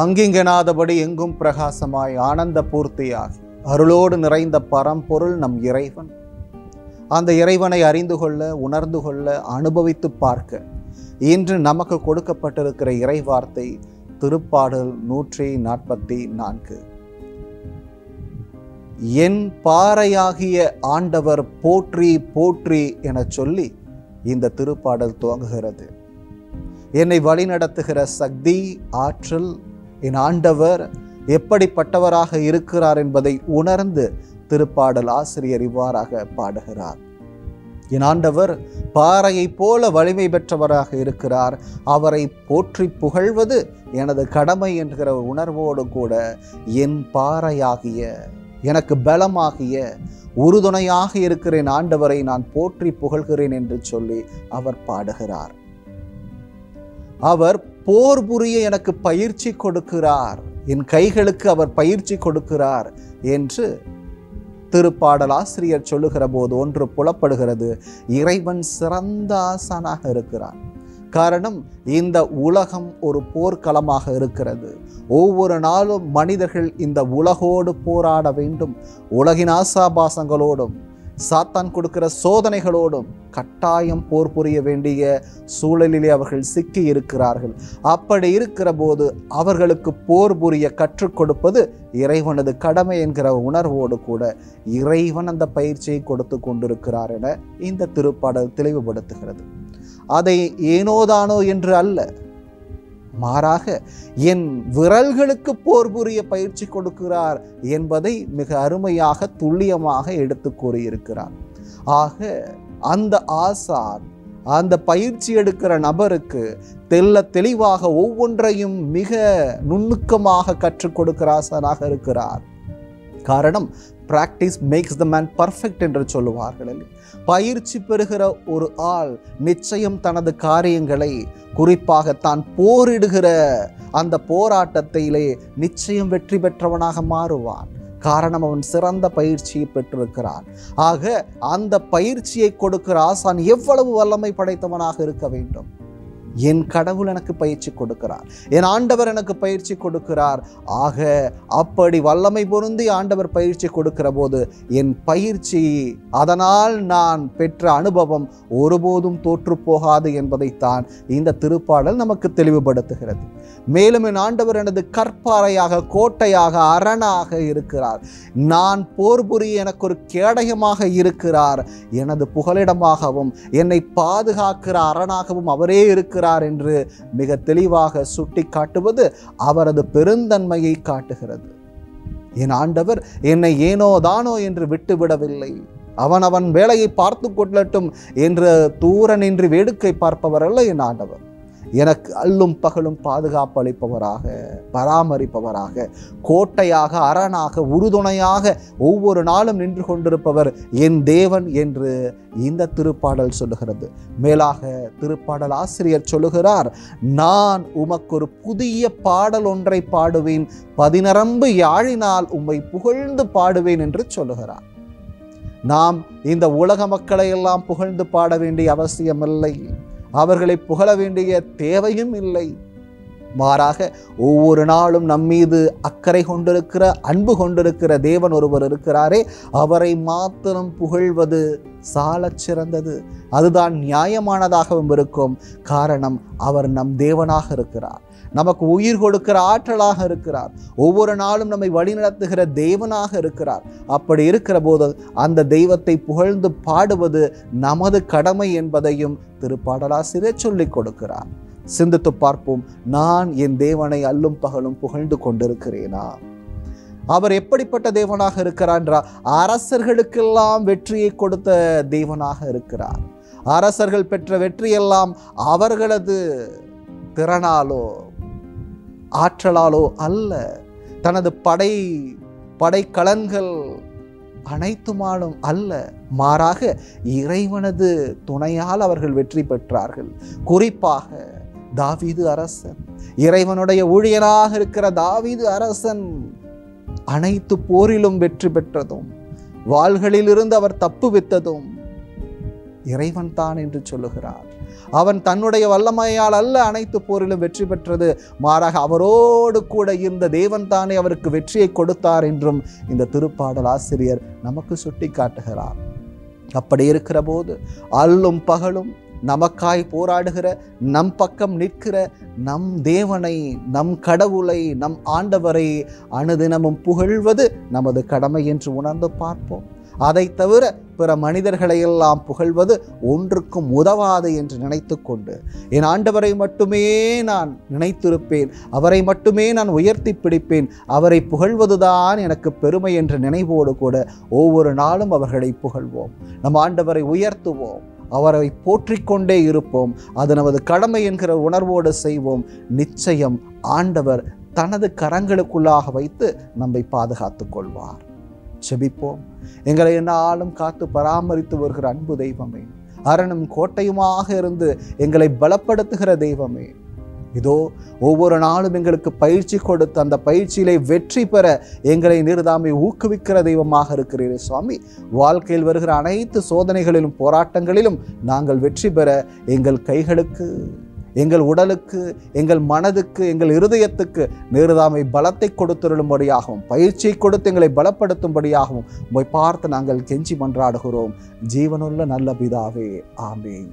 அங்கிங்கெனாதபடி எங்கும் பிரகாசமாய் ஆனந்த பூர்த்தியாகி அருளோடு நிறைந்த பரம்பொருள் நம் இறைவன். அந்த இறைவனை அறிந்து கொள்ள, உணர்ந்து கொள்ள, அனுபவித்து பார்க்க இன்று நமக்கு கொடுக்கப்பட்டிருக்கிற இறை வார்த்தை திருப்பாடல் 144. என் பாறையாகிய ஆண்டவர் போற்றி போற்றி என சொல்லி இந்த திருப்பாடல் துவங்குகிறது. என்னை வழிநடத்துகிற சக்தி, ஆற்றல், என் ஆண்டவர் எப்படிப்பட்டவராக இருக்கிறார் என்பதை உணர்ந்து திருப்பாடல் ஆசிரியர் இவ்வாறாக பாடுகிறார். என் ஆண்டவர் பாறையை போல வலிமை பெற்றவராக இருக்கிறார். அவரை போற்றி புகழ்வது எனது கடமை என்கிற உணர்வோடு கூட என் பாறையாகிய, எனக்கு பலமாகிய, உறுதுணையாக இருக்கிற என் ஆண்டவரை நான் போற்றி புகழ்கிறேன் என்று சொல்லி அவர் பாடுகிறார். அவர் போர் புரிய எனக்கு பயிற்சி கொடுக்கிறார், என் கைகளுக்கு அவர் பயிற்சி கொடுக்கிறார் என்று திருப்பாடல் ஆசிரியர் சொல்லுகிற போது ஒன்று புலப்படுகிறது. இறைவன் சிறந்த ஆசானாக இருக்கிறார். காரணம், இந்த உலகம் ஒரு போர்க்களமாக இருக்கிறது. ஒவ்வொரு நாளும் மனிதர்கள் இந்த உலகோடு போராட வேண்டும். உலகின் ஆசாபாசங்களோடும் சாத்தான் கொடுக்கிற சோதனைகளோடும் கட்டாயம் போர் புரிய வேண்டிய சூழலிலே அவர்கள் சிக்கி இருக்கிறார்கள். அப்படி இருக்கிற போது அவர்களுக்கு போர் புரிய கற்றுக் கொடுப்பது இறைவனது கடமை என்கிற உணர்வோடு கூட இறைவன் அந்த பயிற்சியை கொடுத்து கொண்டிருக்கிறார் என இந்த திருப்பாடல் தெளிவுபடுத்துகிறது. அதை ஏனோதானோ என்று அல்ல, மாறாக என் விரல்களுக்கு போர் புரிய பயிற்சி கொடுக்கிறார் என்பதை மிக அருமையாக துல்லியமாக எடுத்து கூறியிருக்கிறார். ஆக அந்த ஆசான், அந்த பயிற்சி எடுக்கிற நபருக்கு தெல்ல தெளிவாக ஒவ்வொன்றையும் மிக நுணுக்கமாக கற்றுக் கொடுக்கிற ஆசானாக இருக்கிறார். காரணம், practice makes the man perfect என்று சொல்லுவார்கள். பயிற்சி பெறுகிற ஒரு ஆள் நிச்சயம் தனது காரியங்களை, குறிப்பாக தான் போரிடுகிற அந்த போராட்டத்திலே நிச்சயம் வெற்றி பெற்றவனாக மாறுவான். காரணம், அவன் சிறந்த பயிற்சியை பெற்றிருக்கிறான். ஆக அந்த பயிற்சியை கொடுக்கிற ஆசான் எவ்வளவு வல்லமை படைத்தவனாக இருக்க வேண்டும். என் கடவுள் எனக்கு பயிற்சி கொடுக்கிறார், என் ஆண்டவர் எனக்கு பயிற்சி கொடுக்கிறார். ஆக அப்படி வல்லமை பொருந்தி ஆண்டவர் பயிற்சி கொடுக்கிற போது என் பயிற்சி, அதனால் நான் பெற்ற அனுபவம் ஒருபோதும் தோற்று போகாது என்பதைத்தான் இந்த திருப்பாடல் நமக்கு தெளிவுபடுத்துகிறது. மேலும் என் ஆண்டவர் எனது கற்பாறையாக, கோட்டையாக, அரணாக இருக்கிறார். நான் போர் புரிய எனக்கு ஒரு கேடயமாக இருக்கிறார். எனது புகலிடமாகவும் என்னை பாதுகாக்கிற அரணாகவும் அவரே இருக்கிறார் என்று மிக தெளிவாக சுட்டி காட்டுவது அவரது பெருந்தன்மையை காட்டுகிறது. என் ஆண்டவர் என்னை ஏனோ தானோ என்று விட்டுவிடவில்லை. அவன் வேலையை பார்த்து கொள்ளட்டும் என்று தூர நின்று வேடிக்கை பார்ப்பவர் அல்ல என் ஆண்டவர். எனக்கு அல்லும் பகலும் பாதுகாப்பு அளிப்பவராக, பராமரிப்பவராக, கோட்டையாக, அரணாக, உறுதுணையாக ஒவ்வொரு நாளும் நின்று கொண்டிருப்பவர் என் தேவன் என்று இந்த திருப்பாடல் சொல்லுகிறது. மேலாக திருப்பாடல் ஆசிரியர் சொல்லுகிறார், நான் உமக்கு ஒரு புதிய பாடல் ஒன்றை பாடுவேன், 11 யாழினால் உம்மை புகழ்ந்து பாடுவேன் என்று சொல்லுகிறார். நாம் இந்த உலக மக்களை எல்லாம் புகழ்ந்து பாட வேண்டிய அவசியமில்லை. அவர்களை புகழ வேண்டிய தேவையும் இல்லை. மாறாக ஒவ்வொரு நாளும் நம்மீது அக்கறை கொண்டிருக்கிற, அன்பு கொண்டிருக்கிற தேவன் ஒருவர் இருக்கிறாரே, அவரை மாத்திரம் புகழ்வது சாலச் சிறந்தது. அதுதான் நியாயமானதாகவும் இருக்கும். காரணம், அவர் நம் தேவனாக இருக்கிறார், நமக்கு உயிர் கொடுக்கிற ஆற்றலாக இருக்கிறார், ஒவ்வொரு நாளும் நம்மை வழிநடத்துகிற தேவனாக இருக்கிறார். அப்படி இருக்கிற போது அந்த தெய்வத்தை புகழ்ந்து பாடுவது நமது கடமை என்பதையும் திருப்பாடலாசிரியர் சொல்லிக் கொடுக்கிறார். சிந்தித்து பார்ப்போம். நான் என் தேவனை அல்லும் பகலும் புகழ்ந்து கொண்டிருக்கிறேனா? அவர் எப்படிப்பட்ட தேவனாக இருக்கிறார் என்றால், அரசர்களுக்கெல்லாம் வெற்றியை கொடுத்த தேவனாக இருக்கிறார். அரசர்கள் பெற்ற வெற்றியெல்லாம் அவர்களது திறனாலோ ஆற்றலாலோ அல்ல, தனது படைக்கலன்கள் அனைத்துமாலும் அல்ல, மாறாக இறைவனது துணையால் அவர்கள் வெற்றி பெற்றார்கள். குறிப்பாக தாவீது அரசன், இறைவனுடைய ஊழியனாக இருக்கிற தாவீது அரசன் அனைத்து போரிலும் வெற்றி பெற்றதும், வாள்களிலிருந்து அவர் தப்புவித்ததும், இறைவன் தான் என்று சொல்லுகிறார். அவன் தன்னுடைய வல்லமையால் அல்ல அனைத்து போரிலும் வெற்றி பெற்றது, மாறாக அவரோடு கூட இருந்த தேவன் தானே அவருக்கு வெற்றியை கொடுத்தார் என்றும் இந்த திருப்பாடல் ஆசிரியர் நமக்கு சுட்டி காட்டுகிறார். அப்படி இருக்கிற போது அல்லும் பகலும் நமக்காய் போராடுகிற, நம் பக்கம் நிற்கிற நம் தேவனை, நம் கடவுளை, நம் ஆண்டவரை அனுதினமும் புகழ்வது நமது கடமை என்று உணர்ந்து பார்ப்போம். அதை தவிர பிற மனிதர்களை எல்லாம் புகழ்வது ஒன்றுக்கும் உதவாது என்று நினைத்து கொண்டு என் ஆண்டவரை மட்டுமே நான் நினைத்திருப்பேன், அவரை மட்டுமே நான் உயர்த்தி பிடிப்பேன், அவரை புகழ்வதுதான் எனக்கு பெருமை என்ற நினைவோடு கூட ஒவ்வொரு நாளும் அவர்களை புகழ்வோம், நம் ஆண்டவரை உயர்த்துவோம், அவரை போற்றிக்கொண்டே இருப்போம். அது நமது கடமை என்கிற உணர்வோடு செய்வோம். நிச்சயம் ஆண்டவர் தனது கரங்களுக்குள்ளாக வைத்து நம்மை பாதுகாத்துக் கொள்வார். செபிப்போம். எங்களை என்னாலும் காத்து பராமரித்து வருகிற அன்பு தெய்வமே, அரணும் கோட்டையுமாக இருந்து எங்களை பலப்படுத்துகிற தெய்வமே, இதோ ஒவ்வொரு நாளும் எங்களுக்கு பயிற்சி கொடுத்து அந்த பயிற்சியிலே வெற்றி பெற எங்களை நீர்தாமை ஊக்குவிக்கிற தெய்வமாக இருக்கிறீரே சுவாமி. வாழ்க்கையில் வருகிற அனைத்து சோதனைகளிலும் போராட்டங்களிலும் நாங்கள் வெற்றி பெற எங்கள் கைகளுக்கு, எங்கள் உடலுக்கு, எங்கள் மனதுக்கு, எங்கள் இருதயத்துக்கு நீர்தாமை பலத்தை கொடுத்துருளும்படியாகவும் பயிற்சியை கொடுத்து எங்களை பலப்படுத்தும்படியாகவும் உம்மை பார்த்து நாங்கள் கெஞ்சி மன்றாடுகிறோம். ஜீவனுள்ள நல்ல பிதாவே, ஆமேன்.